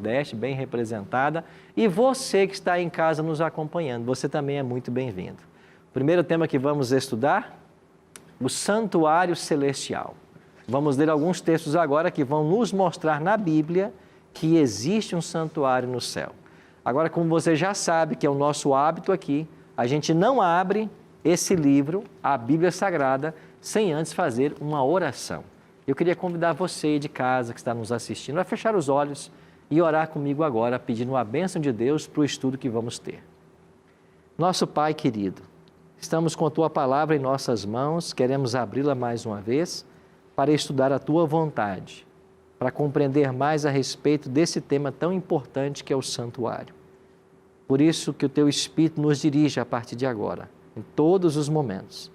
Nordeste, bem representada. E você que está em casa nos acompanhando, você também é muito bem-vindo. O primeiro tema que vamos estudar, o Santuário Celestial. Vamos ler alguns textos agora que vão nos mostrar na Bíblia que existe um santuário no céu. Agora, como você já sabe, que é o nosso hábito aqui, a gente não abre esse livro, a Bíblia Sagrada, sem antes fazer uma oração. Eu queria convidar você de casa que está nos assistindo a fechar os olhos e orar comigo agora, pedindo a bênção de Deus para o estudo que vamos ter. Nosso Pai querido, estamos com a Tua Palavra em nossas mãos, queremos abri-la mais uma vez para estudar a Tua vontade, para compreender mais a respeito desse tema tão importante que é o santuário. Por isso que o Teu Espírito nos dirige a partir de agora, em todos os momentos,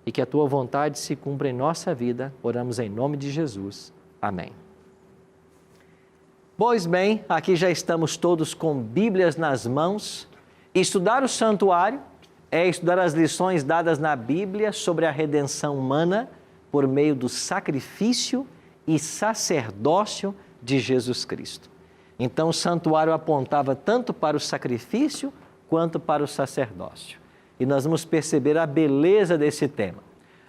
e que a Tua vontade se cumpra em nossa vida, oramos em nome de Jesus. Amém. Pois bem, aqui já estamos todos com Bíblias nas mãos. Estudar o santuário é estudar as lições dadas na Bíblia sobre a redenção humana por meio do sacrifício e sacerdócio de Jesus Cristo. Então, o santuário apontava tanto para o sacrifício quanto para o sacerdócio. E nós vamos perceber a beleza desse tema.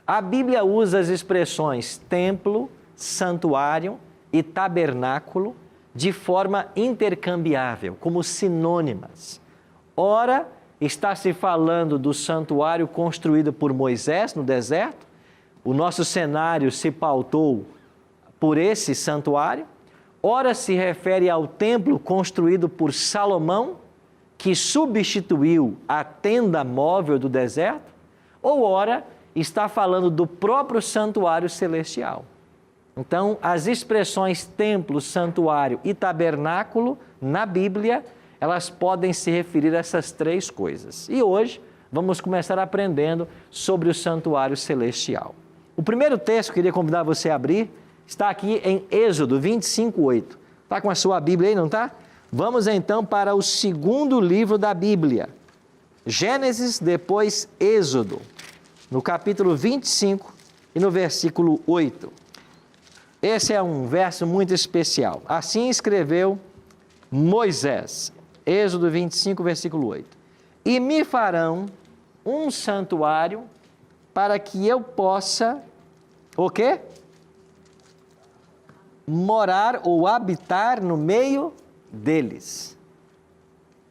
A Bíblia usa as expressões templo, santuário e tabernáculo de forma intercambiável, como sinônimas. Ora, está se falando do santuário construído por Moisés no deserto. O nosso cenário se pautou por esse santuário. Ora, se refere ao templo construído por Salomão, que substituiu a tenda móvel do deserto. Ou ora, está falando do próprio santuário celestial. Então, as expressões templo, santuário e tabernáculo na Bíblia, elas podem se referir a essas três coisas. E hoje vamos começar aprendendo sobre o santuário celestial. O primeiro texto que eu queria convidar você a abrir está aqui em Êxodo 25:8. Está com a sua Bíblia aí, não está? Vamos então para o segundo livro da Bíblia. Gênesis, depois Êxodo, no capítulo 25 e no versículo 8. Esse é um verso muito especial. Assim escreveu Moisés, Êxodo 25, versículo 8. E me farão um santuário para que eu possa, o quê? Morar ou habitar no meio deles.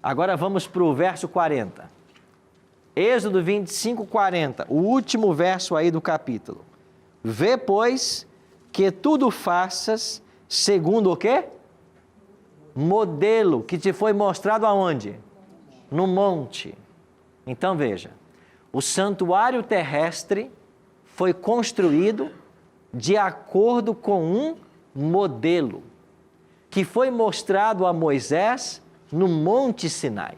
Agora vamos para o verso 40. Êxodo 25, 40, o último verso aí do capítulo. Vê, pois, que tudo faças segundo o quê? Modelo que te foi mostrado aonde? No monte. Então veja, o santuário terrestre foi construído de acordo com um modelo que foi mostrado a Moisés no Monte Sinai.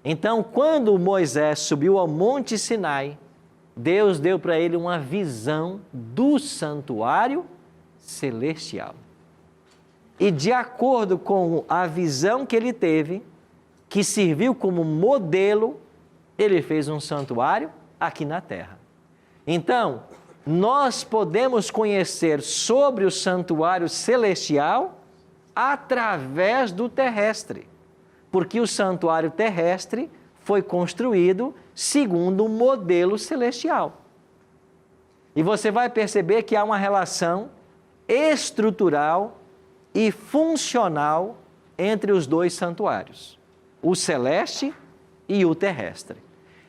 Então, quando Moisés subiu ao Monte Sinai, Deus deu para ele uma visão do santuário celestial. E de acordo com a visão que ele teve, que serviu como modelo, ele fez um santuário aqui na terra. Então, nós podemos conhecer sobre o santuário celestial através do terrestre, porque o santuário terrestre foi construído segundo um modelo celestial. E você vai perceber que há uma relação estrutural e funcional entre os dois santuários, o celeste e o terrestre.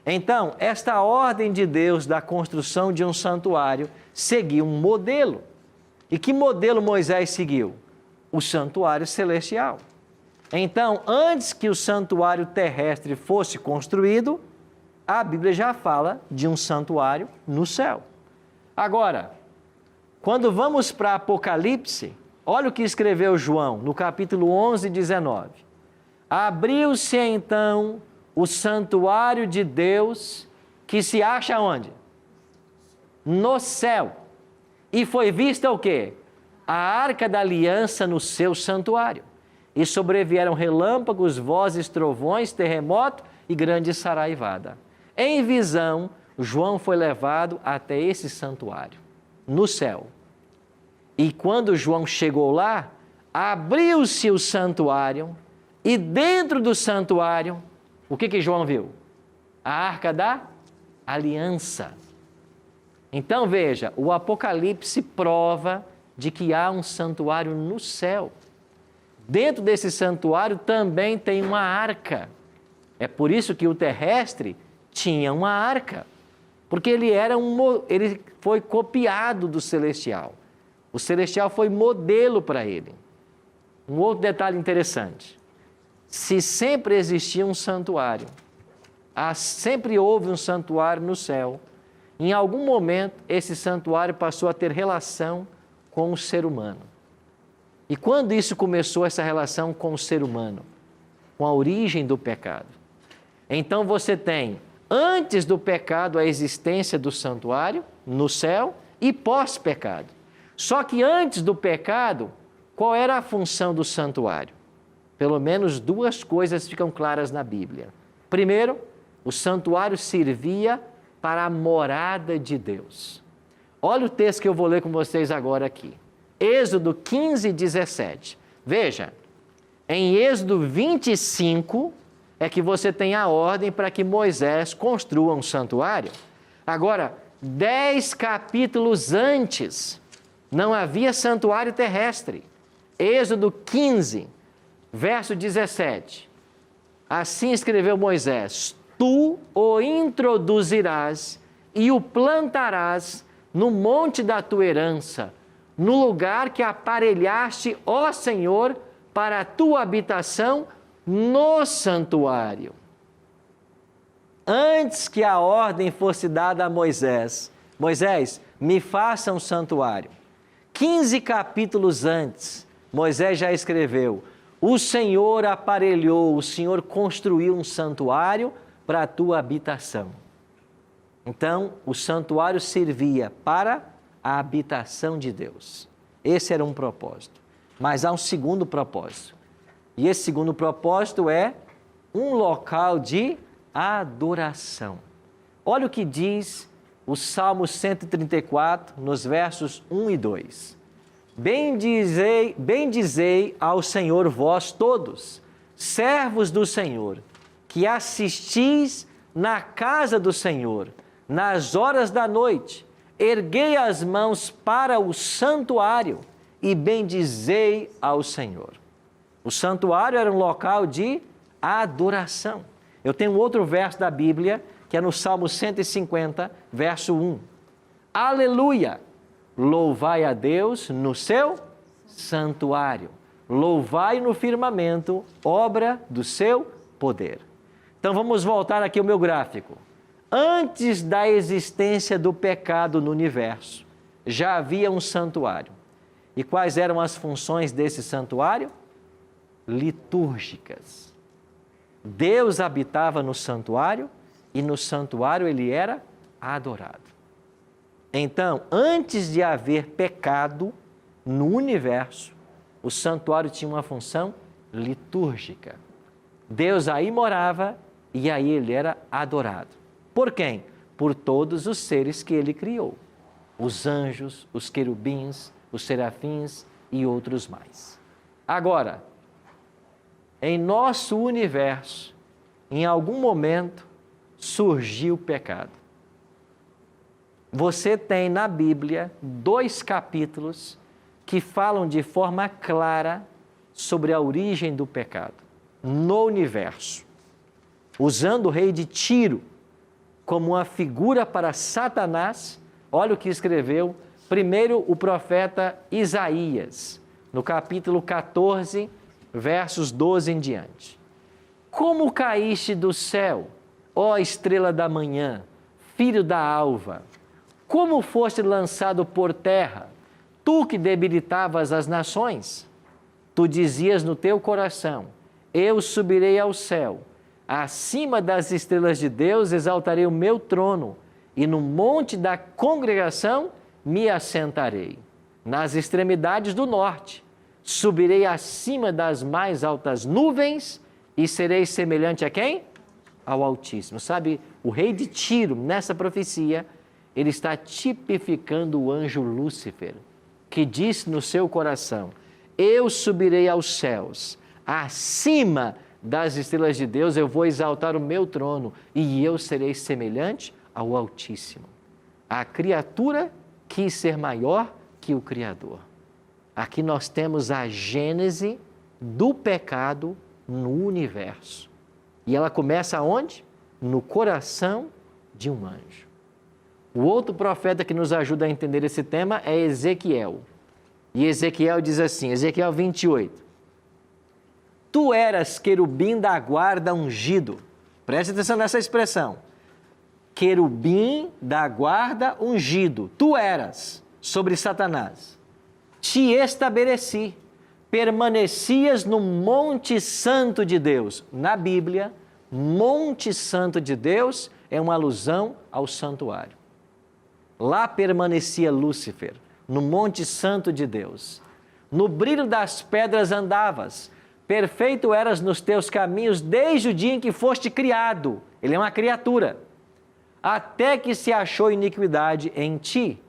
Então, esta ordem de Deus da construção de um santuário seguiu um modelo. E que modelo Moisés seguiu? O santuário celestial. Então, antes que o santuário terrestre fosse construído, a Bíblia já fala de um santuário no céu. Agora, quando vamos para Apocalipse, olha o que escreveu João no capítulo 11, 19. Abriu-se então o santuário de Deus, que se acha onde? No céu. E foi vista o quê? A arca da aliança no seu santuário. E sobrevieram relâmpagos, vozes, trovões, terremoto e grande saraivada. Em visão, João foi levado até esse santuário, no céu. E quando João chegou lá, abriu-se o santuário e dentro do santuário, o que João viu? A Arca da Aliança. Então veja, o Apocalipse prova de que há um santuário no céu. Dentro desse santuário também tem uma arca. É por isso que o terrestre tinha uma arca, porque ele foi copiado do celestial. O celestial foi modelo para ele. Um outro detalhe interessante: se sempre existia um santuário, sempre houve um santuário no céu, em algum momento esse santuário passou a ter relação com o ser humano. E quando isso começou, essa relação com o ser humano? Com a origem do pecado. Então você tem, antes do pecado, a existência do santuário no céu e pós-pecado. Só que antes do pecado, qual era a função do santuário? Pelo menos duas coisas ficam claras na Bíblia. Primeiro, o santuário servia para a morada de Deus. Olha o texto que eu vou ler com vocês agora aqui. Êxodo 15, 17. Veja, em Êxodo 25 é que você tem a ordem para que Moisés construa um santuário. Agora, 10 capítulos antes, não havia santuário terrestre. Êxodo 15, verso 17. Assim escreveu Moisés: tu o introduzirás e o plantarás no monte da tua herança, no lugar que aparelhaste, ó Senhor, para a tua habitação no santuário. Antes que a ordem fosse dada a Moisés: Moisés, me faça um santuário. 15 capítulos antes, Moisés já escreveu: o Senhor aparelhou, o Senhor construiu um santuário para a tua habitação. Então, o santuário servia para a habitação de Deus. Esse era um propósito. Mas há um segundo propósito. E esse segundo propósito é um local de adoração. Olha o que diz o Salmo 134, nos versos 1 e 2. Bendizei ao Senhor vós todos, servos do Senhor, que assistis na casa do Senhor, nas horas da noite, erguei as mãos para o santuário e bendizei ao Senhor. O santuário era um local de adoração. Eu tenho outro verso da Bíblia, que é no Salmo 150, verso 1. Aleluia! Louvai a Deus no seu santuário. Louvai no firmamento, obra do seu poder. Então vamos voltar aqui ao meu gráfico. Antes da existência do pecado no universo, já havia um santuário. E quais eram as funções desse santuário? Litúrgicas. Deus habitava no santuário e no santuário ele era adorado. Então, antes de haver pecado no universo, o santuário tinha uma função litúrgica. Deus aí morava e aí ele era adorado. Por quem? Por todos os seres que ele criou. Os anjos, os querubins, os serafins e outros mais. Agora, em nosso universo, em algum momento, surgiu o pecado. Você tem na Bíblia 2 capítulos que falam de forma clara sobre a origem do pecado no universo. Usando o rei de Tiro como uma figura para Satanás, olha o que escreveu primeiro o profeta Isaías, no capítulo 14, versos 12 em diante. Como caíste do céu, ó estrela da manhã, filho da alva? Como foste lançado por terra, tu que debilitavas as nações? Tu dizias no teu coração: eu subirei ao céu, acima das estrelas de Deus exaltarei o meu trono, e no monte da congregação me assentarei. Nas extremidades do norte, subirei acima das mais altas nuvens e serei semelhante a quem? Ao Altíssimo. Sabe, o rei de Tiro, nessa profecia, ele está tipificando o anjo Lúcifer, que disse no seu coração: eu subirei aos céus, acima das estrelas de Deus, eu vou exaltar o meu trono e eu serei semelhante ao Altíssimo. A criatura quis ser maior que o Criador. Aqui nós temos a gênese do pecado no universo. E ela começa onde? No coração de um anjo. O outro profeta que nos ajuda a entender esse tema é Ezequiel. E Ezequiel diz assim, Ezequiel 28. Tu eras querubim da guarda ungido. Preste atenção nessa expressão. Querubim da guarda ungido. Tu eras sobre Satanás. Te estabeleci. Permanecias no Monte Santo de Deus. Na Bíblia, Monte Santo de Deus é uma alusão ao santuário. Lá permanecia Lúcifer, no Monte Santo de Deus. No brilho das pedras andavas. Perfeito eras nos teus caminhos desde o dia em que foste criado. Ele é uma criatura. Até que se achou iniquidade em ti.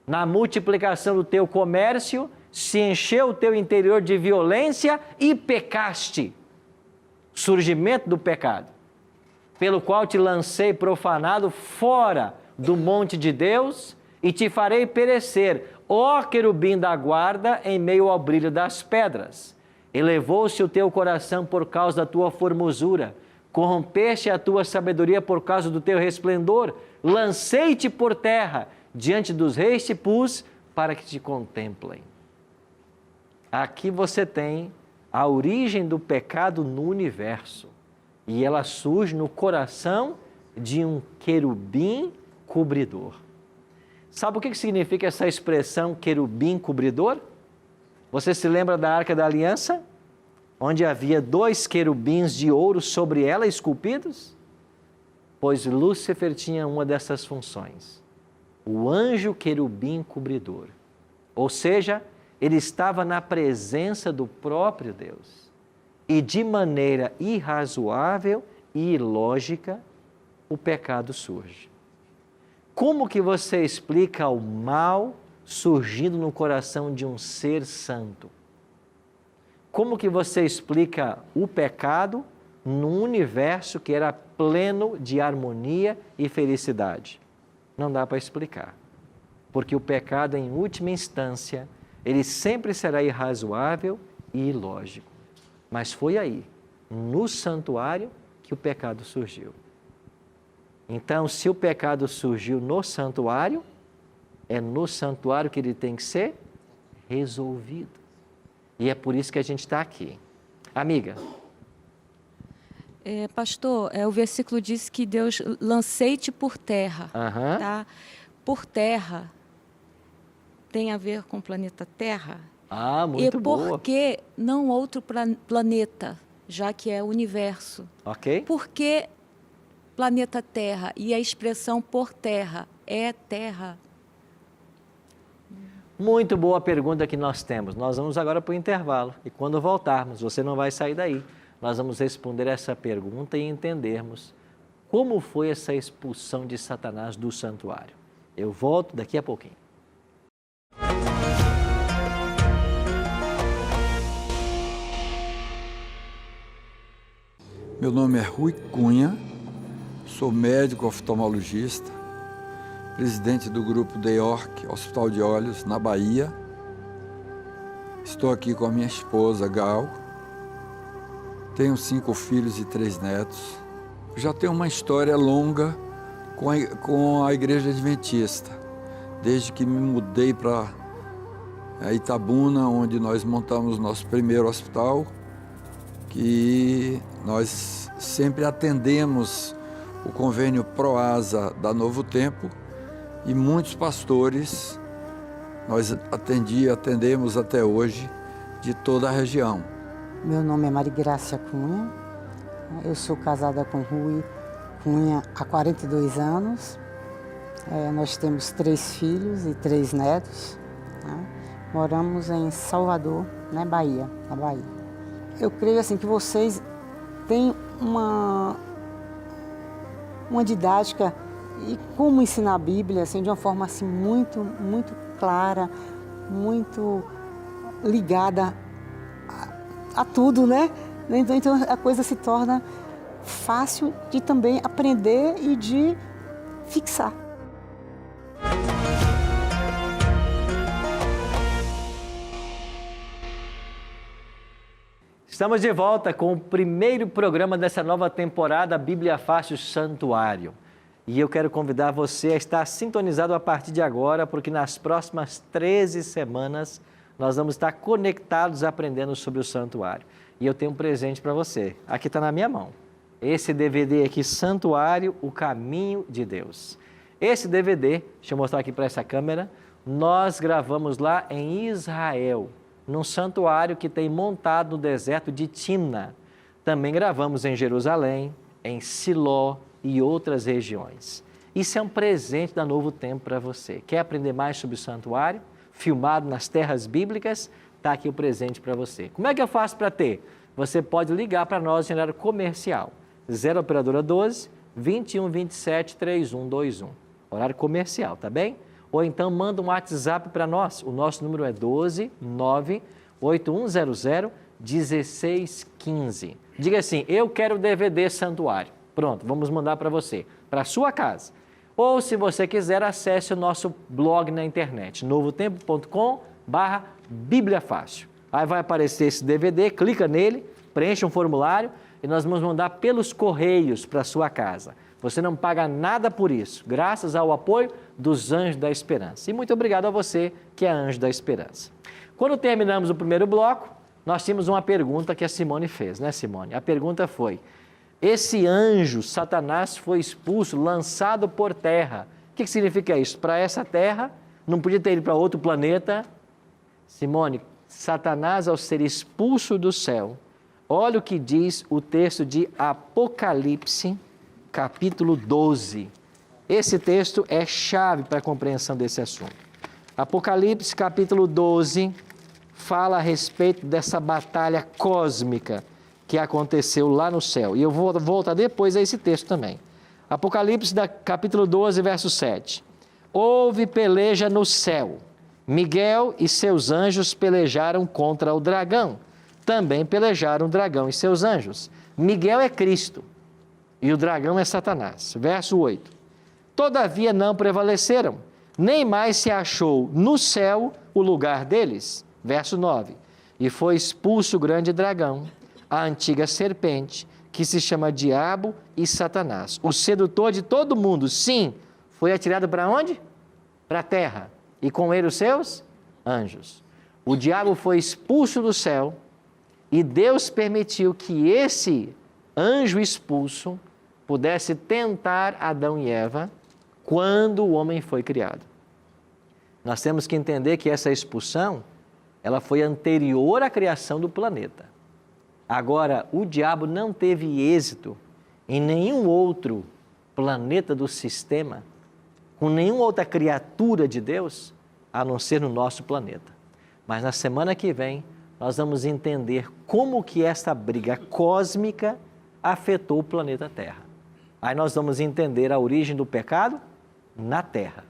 Na multiplicação do teu comércio, se encheu o teu interior de violência e pecaste. Surgimento do pecado. Pelo qual te lancei profanado fora do monte de Deus e te farei perecer, ó querubim da guarda, em meio ao brilho das pedras. Elevou-se o teu coração por causa da tua formosura, corrompeste a tua sabedoria por causa do teu resplendor, lancei-te por terra, diante dos reis te pus, para que te contemplem. Aqui você tem a origem do pecado no universo, e ela surge no coração de um querubim cobridor. Sabe o que significa essa expressão querubim cobridor? Você se lembra da Arca da Aliança? Onde havia 2 querubins de ouro sobre ela esculpidos? Pois Lúcifer tinha uma dessas funções. O anjo querubim cobridor. Ou seja, ele estava na presença do próprio Deus. E de maneira irrazoável e ilógica, o pecado surge. Como que você explica o mal surgindo no coração de um ser santo? Como que você explica o pecado num universo que era pleno de harmonia e felicidade? Não dá para explicar. Porque o pecado, em última instância, ele sempre será irrazoável e ilógico. Mas foi aí, no santuário, que o pecado surgiu. Então, se o pecado surgiu no santuário, é no santuário que ele tem que ser resolvido. E é por isso que a gente está aqui. Amiga. Pastor, o versículo diz que Deus lancei-te por terra. Tá? Por terra tem a ver com o planeta Terra. Muito boa. E por que não outro planeta, já que é o universo? Ok. Por que planeta Terra? E a expressão por terra é terra? Muito boa pergunta que nós temos. Nós vamos agora para o intervalo. E quando voltarmos, você não vai sair daí. Nós vamos responder essa pergunta e entendermos como foi essa expulsão de Satanás do santuário. Eu volto daqui a pouquinho. Meu nome é Rui Cunha, sou médico oftalmologista, presidente do grupo DEORC, Hospital de Olhos, na Bahia. Estou aqui com a minha esposa, Gal. Tenho 5 filhos e 3 netos. Já tenho uma história longa com a Igreja Adventista, desde que me mudei para Itabuna, onde nós montamos nosso primeiro hospital, que nós sempre atendemos o convênio Proasa da Novo Tempo, e muitos pastores nós atendemos até hoje de toda a região. Meu nome é Marigrácia Cunha, eu sou casada com Rui Cunha há 42 anos, nós temos 3 filhos e 3 netos, né? Moramos em Salvador, na Bahia. Eu creio assim que vocês têm uma didática e como ensinar a Bíblia assim, de uma forma assim, muito clara, muito ligada a tudo, né? Então a coisa se torna fácil de também aprender e de fixar. Estamos de volta com o primeiro programa dessa nova temporada Bíblia Fácil Santuário. E eu quero convidar você a estar sintonizado a partir de agora, porque nas próximas 13 semanas nós vamos estar conectados aprendendo sobre o santuário. E eu tenho um presente para você. Aqui está na minha mão. Esse DVD aqui, Santuário, o Caminho de Deus. Esse DVD, deixa eu mostrar aqui para essa câmera, nós gravamos lá em Israel, num santuário que tem montado no deserto de Timna. Também gravamos em Jerusalém, em Siló e outras regiões. Isso é um presente da Novo Tempo para você. Quer aprender mais sobre o santuário? Filmado nas terras bíblicas? Está aqui o presente para você. Como é que eu faço para ter? Você pode ligar para nós em horário comercial. 0 operadora 12 21 27 3121. Horário comercial, tá bem? Ou então manda um WhatsApp para nós. O nosso número é 12 9 8100 1615. Diga assim, eu quero o DVD Santuário. Pronto, vamos mandar para você, para a sua casa. Ou se você quiser, acesse o nosso blog na internet, novotempo.com/Bíblia Fácil. Aí vai aparecer esse DVD, clica nele, preenche um formulário e nós vamos mandar pelos correios para a sua casa. Você não paga nada por isso, graças ao apoio dos Anjos da Esperança. E muito obrigado a você que é Anjo da Esperança. Quando terminamos o primeiro bloco, nós tínhamos uma pergunta que a Simone fez, né, Simone? A pergunta foi, esse anjo, Satanás, foi expulso, lançado por terra. O que significa isso? Para essa terra, não podia ter ido para outro planeta. Simone, Satanás, ao ser expulso do céu, olha o que diz o texto de Apocalipse, capítulo 12. Esse texto é chave para a compreensão desse assunto. Apocalipse, capítulo 12, fala a respeito dessa batalha cósmica que aconteceu lá no céu. E eu vou voltar depois a esse texto também. Apocalipse, capítulo 12, verso 7. Houve peleja no céu. Miguel e seus anjos pelejaram contra o dragão. Também pelejaram o dragão e seus anjos. Miguel é Cristo e o dragão é Satanás. Verso 8. Todavia não prevaleceram, nem mais se achou no céu o lugar deles. Verso 9. E foi expulso o grande dragão, a antiga serpente, que se chama Diabo e Satanás, o sedutor de todo mundo. Sim, foi atirado para onde? Para a terra. E com ele os seus anjos. O diabo foi expulso do céu e Deus permitiu que esse anjo expulso pudesse tentar Adão e Eva quando o homem foi criado. Nós temos que entender que essa expulsão, ela foi anterior à criação do planeta. Agora, o diabo não teve êxito em nenhum outro planeta do sistema, com nenhuma outra criatura de Deus, a não ser no nosso planeta. Mas na semana que vem, nós vamos entender como que essa briga cósmica afetou o planeta Terra. Aí nós vamos entender a origem do pecado na Terra.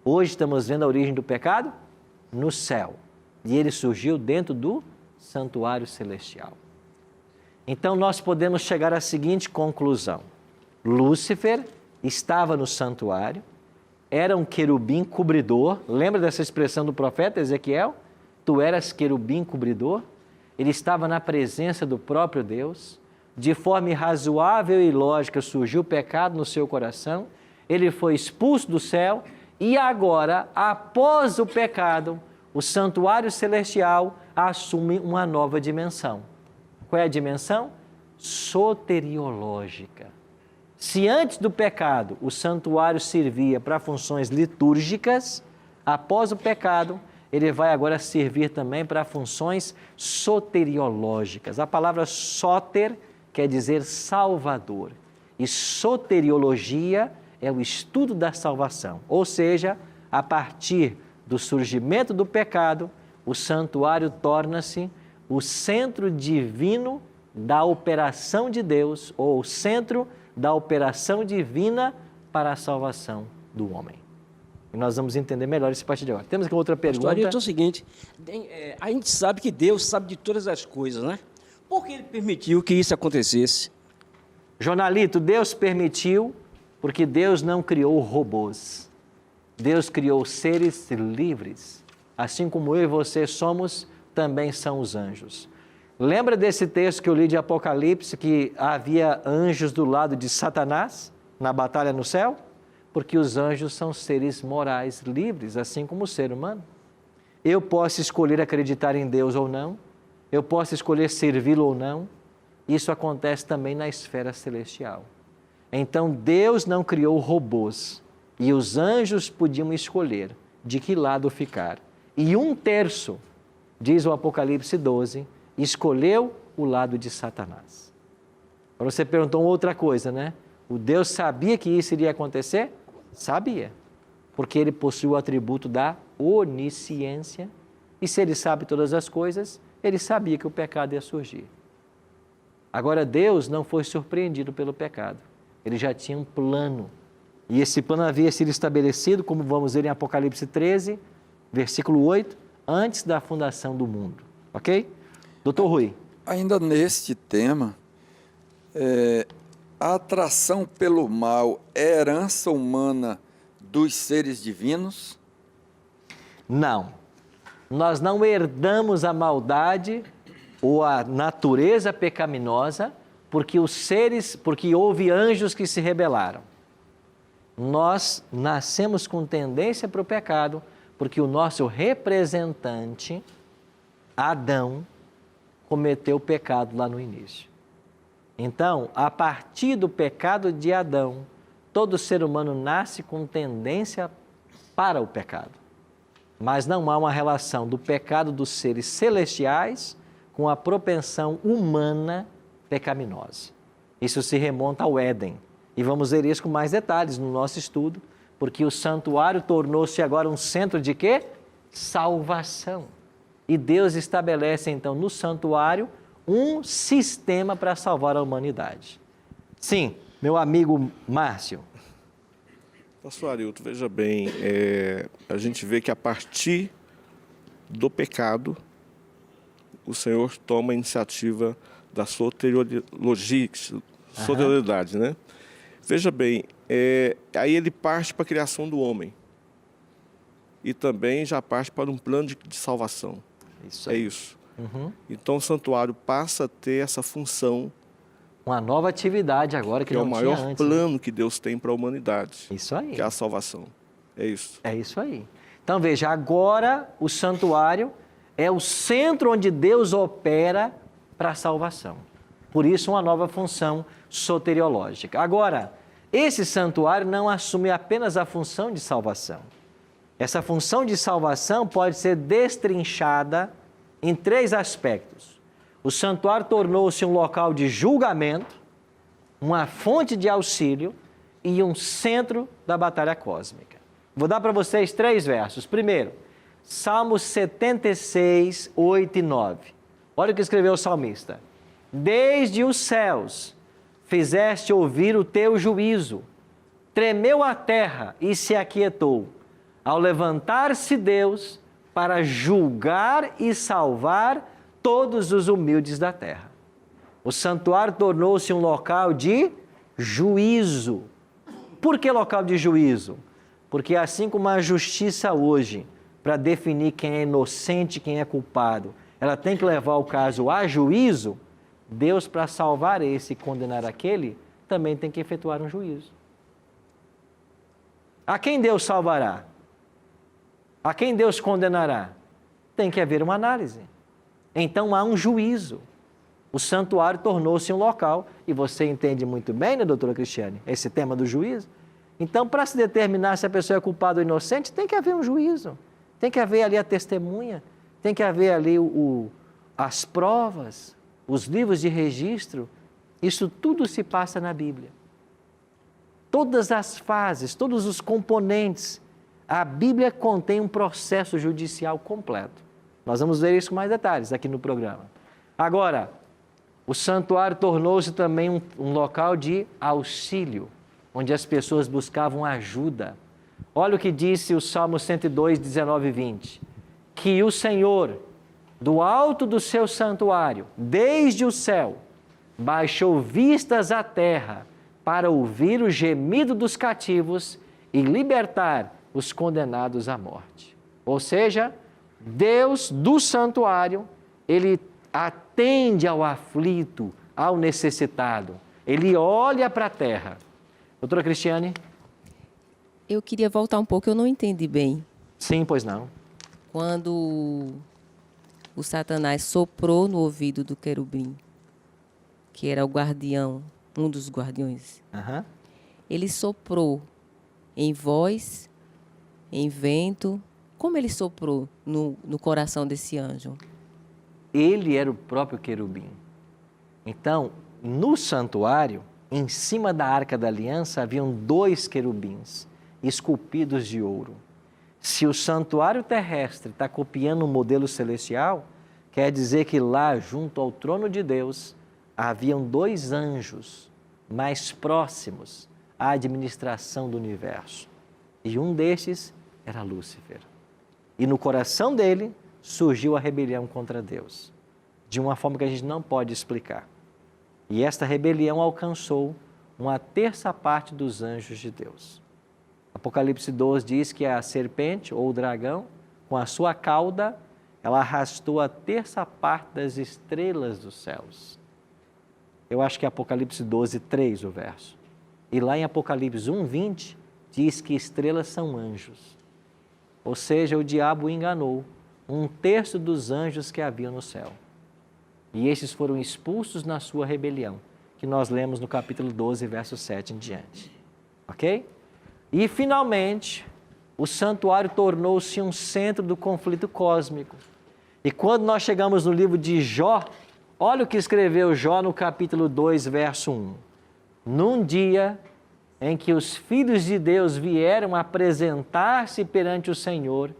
Hoje estamos vendo a origem do pecado no céu. E ele surgiu dentro do santuário celestial. Então nós podemos chegar à seguinte conclusão. Lúcifer estava no santuário, era um querubim cobridor. Lembra dessa expressão do profeta Ezequiel? Tu eras querubim cobridor. Ele estava na presença do próprio Deus. De forma irrazoável e lógica surgiu o pecado no seu coração. Ele foi expulso do céu e agora, após o pecado, o santuário celestial assume uma nova dimensão. Qual é a dimensão? Soteriológica. Se antes do pecado o santuário servia para funções litúrgicas, após o pecado, ele vai agora servir também para funções soteriológicas. A palavra soter quer dizer salvador. E soteriologia é o estudo da salvação. Ou seja, a partir do surgimento do pecado, o santuário torna-se o centro divino da operação de Deus, ou o centro da operação divina para a salvação do homem. E nós vamos entender melhor isso a partir de agora. Temos aqui outra pergunta. Pastor, é o seguinte, a gente sabe que Deus sabe de todas as coisas, né? Por que Ele permitiu que isso acontecesse? Jornalito, Deus permitiu porque Deus não criou robôs. Deus criou seres livres. Assim como eu e você somos, também são os anjos. Lembra desse texto que eu li de Apocalipse, que havia anjos do lado de Satanás na batalha no céu? Porque os anjos são seres morais livres, assim como o ser humano. Eu posso escolher acreditar em Deus ou não, eu posso escolher servi-lo ou não. Isso acontece também na esfera celestial. Então, Deus não criou robôs e os anjos podiam escolher de que lado ficar. E 1/3, diz o Apocalipse 12, escolheu o lado de Satanás. Agora você perguntou outra coisa, né? O Deus sabia que isso iria acontecer? Sabia, porque Ele possui o atributo da onisciência e se Ele sabe todas as coisas, Ele sabia que o pecado ia surgir. Agora, Deus não foi surpreendido pelo pecado. Ele já tinha um plano. E esse plano havia sido estabelecido, como vamos ver em Apocalipse 13, versículo 8, antes da fundação do mundo. Ok? Doutor Rui. Ainda neste tema, a atração pelo mal é herança humana dos seres divinos? Não. Nós não herdamos a maldade ou a natureza pecaminosa porque houve anjos que se rebelaram. Nós nascemos com tendência para o pecado porque o nosso representante, Adão, cometeu o pecado lá no início. Então, a partir do pecado de Adão, todo ser humano nasce com tendência para o pecado. Mas não há uma relação do pecado dos seres celestiais com a propensão humana pecaminosa. Isso se remonta ao Éden. E vamos ver isso com mais detalhes no nosso estudo, porque o santuário tornou-se agora um centro de quê? Salvação. E Deus estabelece então no santuário um sistema para salvar a humanidade. Sim, meu amigo Márcio. Pastor Arilton, veja bem, a gente vê que a partir do pecado, o Senhor toma a iniciativa da soterioridade, né? Veja bem, aí ele parte para a criação do homem e também já parte para um plano de salvação. Isso é aí. isso. Uhum. Então o santuário passa a ter essa função. Uma nova atividade agora que é não o tinha maior antes, plano, né? que Deus tem para a humanidade. Isso aí. Que é a salvação. É isso. É isso aí. Então veja, agora o santuário é o centro onde Deus opera para a salvação. Por isso, uma nova função soteriológica. Agora, esse santuário não assume apenas a função de salvação. Essa função de salvação pode ser destrinchada em 3 aspectos. O santuário tornou-se um local de julgamento, uma fonte de auxílio e um centro da batalha cósmica. Vou dar para vocês 3 versos. Primeiro, Salmos 76, 8 e 9. Olha o que escreveu o salmista. Desde os céus fizeste ouvir o teu juízo, tremeu a terra e se aquietou, ao levantar-se Deus para julgar e salvar todos os humildes da terra. O santuário tornou-se um local de juízo. Por que local de juízo? Porque assim como a justiça hoje, para definir quem é inocente e quem é culpado, ela tem que levar o caso a juízo, Deus, para salvar esse e condenar aquele, também tem que efetuar um juízo. A quem Deus salvará? A quem Deus condenará? Tem que haver uma análise. Então há um juízo. O santuário tornou-se um local, e você entende muito bem, né, doutora Cristiane, esse tema do juízo? Então, para se determinar se a pessoa é culpada ou inocente, tem que haver um juízo. Tem que haver ali a testemunha, tem que haver ali as provas, os livros de registro. Isso tudo se passa na Bíblia. Todas as fases, todos os componentes. A Bíblia contém um processo judicial completo. Nós vamos ver isso com mais detalhes aqui no programa. Agora, o santuário tornou-se também um local de auxílio, onde as pessoas buscavam ajuda. Olha o que disse o Salmo 102, 19 e 20. Que o Senhor, do alto do seu santuário, desde o céu, baixou vistas à terra para ouvir o gemido dos cativos e libertar os condenados à morte. Ou seja, Deus do santuário, Ele atende ao aflito, ao necessitado. Ele olha para a terra. Doutora Cristiane? Eu queria voltar um pouco, eu não entendi bem. Sim, pois não. Quando o Satanás soprou no ouvido do querubim, que era o guardião, um dos guardiões, ele soprou em voz, em vento. Como ele soprou no coração desse anjo? Ele era o próprio querubim. Então, no santuário, em cima da Arca da Aliança, haviam 2 querubins esculpidos de ouro. Se o santuário terrestre está copiando um modelo celestial, quer dizer que lá, junto ao trono de Deus, haviam 2 anjos mais próximos à administração do universo. E um destes era Lúcifer. E no coração dele surgiu a rebelião contra Deus, de uma forma que a gente não pode explicar. E esta rebelião alcançou 1/3 parte dos anjos de Deus. Apocalipse 12 diz que a serpente, ou o dragão, com a sua cauda, ela arrastou 1/3 parte das estrelas dos céus. Eu acho que é Apocalipse 12, 3 o verso. E lá em Apocalipse 1, 20, diz que estrelas são anjos. Ou seja, o diabo enganou 1/3 dos anjos que havia no céu. E estes foram expulsos na sua rebelião, que nós lemos no capítulo 12, verso 7 em diante. Ok? E, finalmente, o santuário tornou-se um centro do conflito cósmico. E quando nós chegamos no livro de Jó, olha o que escreveu Jó no capítulo 2, verso 1. Num dia em que os filhos de Deus vieram apresentar-se perante o Senhor,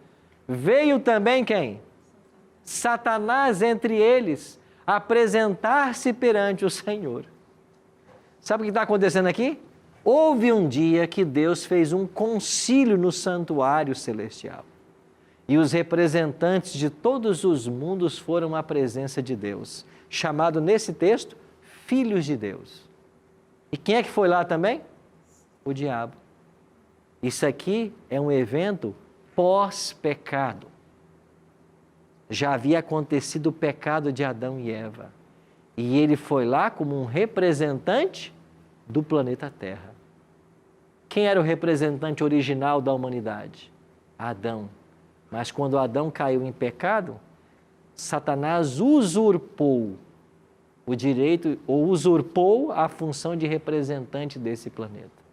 veio também quem? Satanás entre eles, apresentar-se perante o Senhor. Sabe o que está acontecendo aqui? Houve um dia que Deus fez um concílio no santuário celestial. E os representantes de todos os mundos foram à presença de Deus, chamado nesse texto, filhos de Deus. E quem é que foi lá também? O diabo. Isso aqui é um evento pós-pecado. Já havia acontecido o pecado de Adão e Eva. E ele foi lá como um representante do planeta Terra. Quem era o representante original da humanidade? Adão. Mas quando Adão caiu em pecado, Satanás usurpou o direito, ou usurpou a função de representante desse planeta.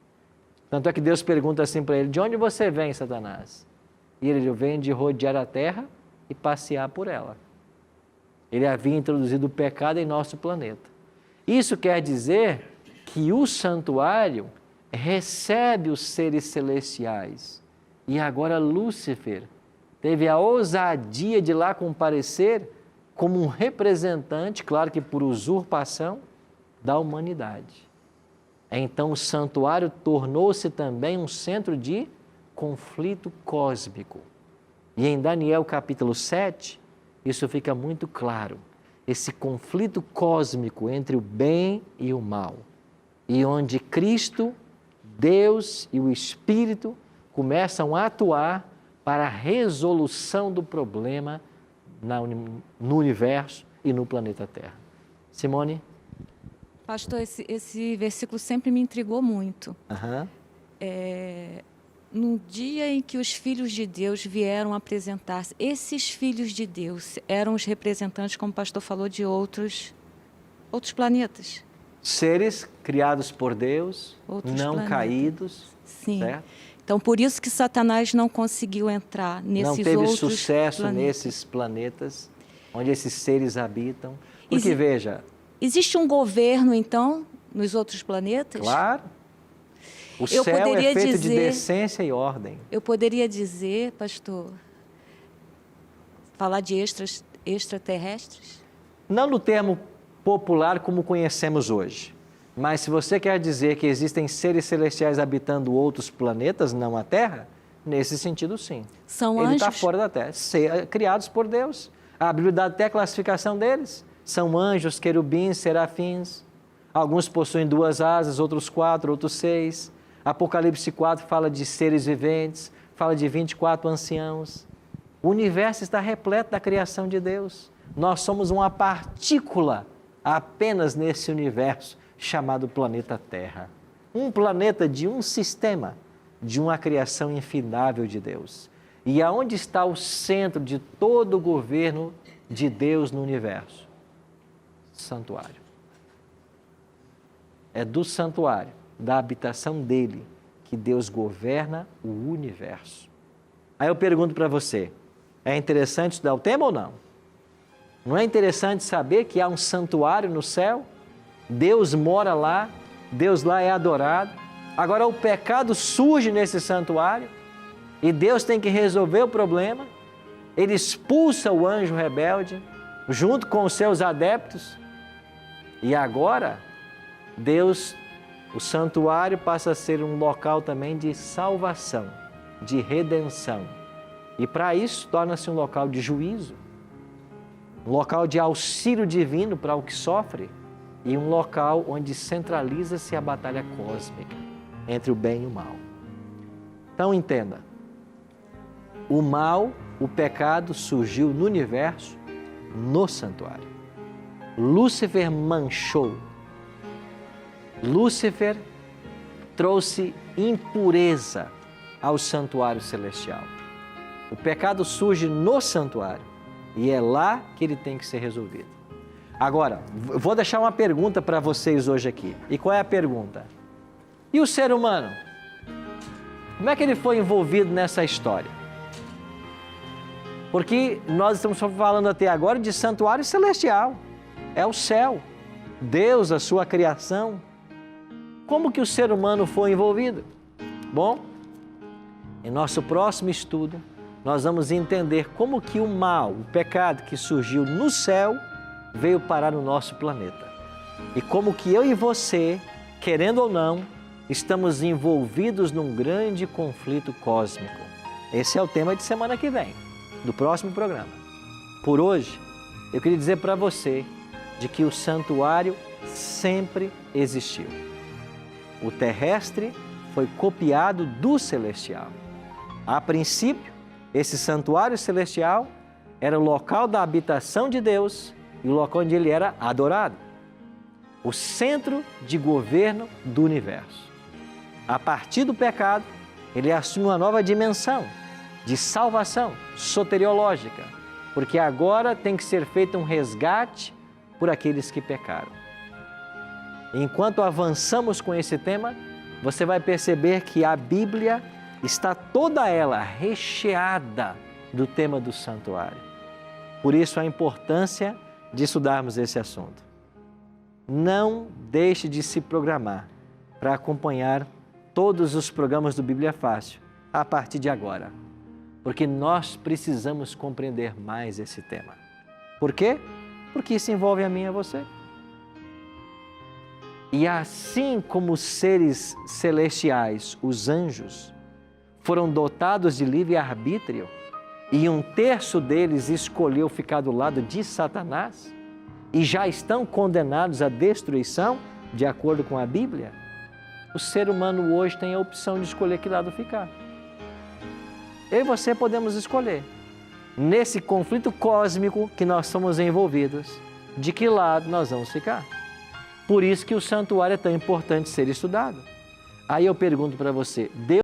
Tanto é que Deus pergunta assim para ele, de onde você vem, Satanás? E ele vem de rodear a terra e passear por ela. Ele havia introduzido o pecado em nosso planeta. Isso quer dizer que o santuário recebe os seres celestiais. E agora Lúcifer teve a ousadia de lá comparecer como um representante, claro que por usurpação, da humanidade. Então o santuário tornou-se também um centro de conflito cósmico. E em Daniel capítulo 7, isso fica muito claro. Esse conflito cósmico entre o bem e o mal. E onde Cristo, Deus e o Espírito começam a atuar para a resolução do problema no universo e no planeta Terra. Simone? Pastor, esse versículo sempre me intrigou muito. No dia em que os filhos de Deus vieram apresentar-se, esses filhos de Deus eram os representantes, como o pastor falou, de outros planetas. Seres criados por Deus, Outros não planetas. Caídos. Sim. Certo? Então, por isso que Satanás não conseguiu entrar nesses outros planetas. Não planetas. teve sucesso nesses planetas onde esses seres habitam. Porque, veja... Existe um governo, então, nos outros planetas? Claro. O céu é feito de decência e ordem. Eu poderia dizer, pastor, falar de extraterrestres? Não no termo popular como conhecemos hoje. Mas se você quer dizer que existem seres celestiais habitando outros planetas, não a Terra, Nesse sentido, sim. São Ele está anjos? fora da terra, criados por Deus. A Bíblia dá até a classificação deles. São anjos, querubins, serafins. Alguns possuem 2 asas, outros 4, outros 6. Apocalipse 4 fala de seres viventes, fala de 24 anciãos. O universo está repleto da criação de Deus. Nós somos uma partícula apenas nesse universo chamado planeta Terra. Um planeta de um sistema, de uma criação infindável de Deus. E aonde está o centro de todo o governo de Deus no universo? Santuário. É do santuário, da habitação dele, que Deus governa o universo. Aí eu pergunto para você, é interessante estudar o tema ou não? Não é interessante saber que há um santuário no céu? Deus mora lá, Deus lá é adorado. Agora o pecado surge nesse santuário e Deus tem que resolver o problema. Ele expulsa o anjo rebelde junto com os seus adeptos. E agora, Deus, o santuário passa a ser um local também de salvação, de redenção. E para isso torna-se um local de juízo, um local de auxílio divino para o que sofre e um local onde centraliza-se a batalha cósmica entre o bem e o mal. Então entenda, o mal, o pecado surgiu no universo, no santuário. Lúcifer manchou. Lúcifer trouxe impureza ao santuário celestial. O pecado surge no santuário e é lá que ele tem que ser resolvido. Agora, vou deixar uma pergunta para vocês hoje aqui. E qual é a pergunta? E o ser humano? Como é que ele foi envolvido nessa história? Porque nós estamos falando até agora de santuário celestial. É o céu. Deus, a sua criação. Como que o ser humano foi envolvido? Bom, em nosso próximo estudo, nós vamos entender como que o mal, o pecado que surgiu no céu, veio parar no nosso planeta. E como que eu e você, querendo ou não, estamos envolvidos num grande conflito cósmico. Esse é o tema de semana que vem, do próximo programa. Por hoje, eu queria dizer para você de que o santuário sempre existiu. O terrestre foi copiado do celestial. A princípio, esse santuário celestial era o local da habitação de Deus e o local onde ele era adorado. O centro de governo do universo. A partir do pecado, ele assume uma nova dimensão de salvação soteriológica, porque agora tem que ser feito um resgate por aqueles que pecaram. Enquanto avançamos com esse tema, você vai perceber que a Bíblia está toda ela recheada do tema do santuário. Por isso a importância de estudarmos esse assunto. Não deixe de se programar para acompanhar todos os programas do Bíblia Fácil a partir de agora, porque nós precisamos compreender mais esse tema. Por quê? Porque isso envolve a mim e a você. E assim como os seres celestiais, os anjos, foram dotados de livre-arbítrio e 1/3 deles escolheu ficar do lado de Satanás e já estão condenados à destruição, de acordo com a Bíblia, o ser humano hoje tem a opção de escolher que lado ficar. Eu e você podemos escolher, nesse conflito cósmico que nós somos envolvidos, de que lado nós vamos ficar. Por isso que o santuário é tão importante ser estudado. Aí eu pergunto para você, Deus